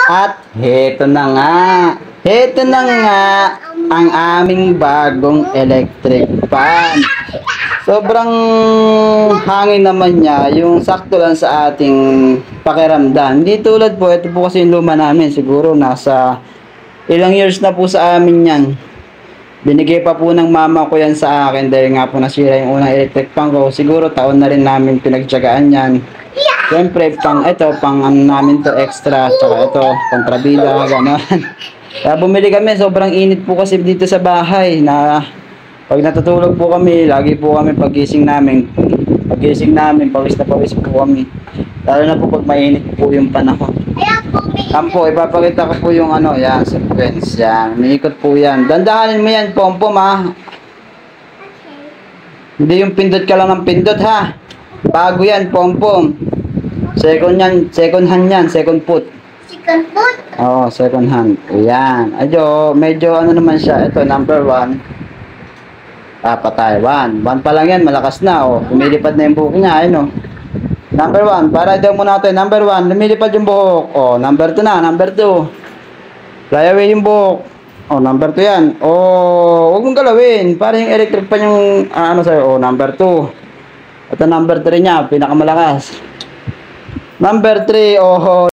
At heto na nga. Heto na nga ang aming bagong electric fan. Sobrang hangin naman niya. Yung sakto lang sa ating pakiramdam. Hindi tulad po, ito po kasi yung luma namin. Siguro nasa ilang years na po sa amin yan. Binigay pa po ng mama ko yan sa akin dahil nga po nasira yung unang electric fan ko. Siguro taon na rin namin pinagtyagaan yan. Siyempre, pang ano namin to extra. Tsaka ito, kontrabida, gano'n. Kaya bumili kami, sobrang init po kasi dito sa bahay na pag natutulog po kami, lagi po kami pagising namin, pawis na pawis po kami. Lalo na po pag mainit po yung panahon. Tampo, ipapakita ko po yung ano, yan, sequence, yan. Umiikot po yan. Dandahanin mo yan, pom-pom, ha. Hindi yung pindot ka lang ng pindot, ha. Bago yan, pom-pom. Second hand yan, second foot. Second foot? Oo, second hand. Ayan. Medyo ano naman siya. Ito, number 1. Patay. 1 pa lang yan, malakas na. Oh, lumilipad na yung buhok niya. Ayun, oh. Number 1. Para daw muna natin. Number 1, lumilipad yung buhok. Oh, number 2 na. Number 2. Fly away yung buhok. Oh, number 2 yan. Oh, huwag mong galawin. Para yung electric pa yung, ano sa'yo. Oh, number 2. Ito, number 3 niya. Pinakamalakas. Number 3. Oh,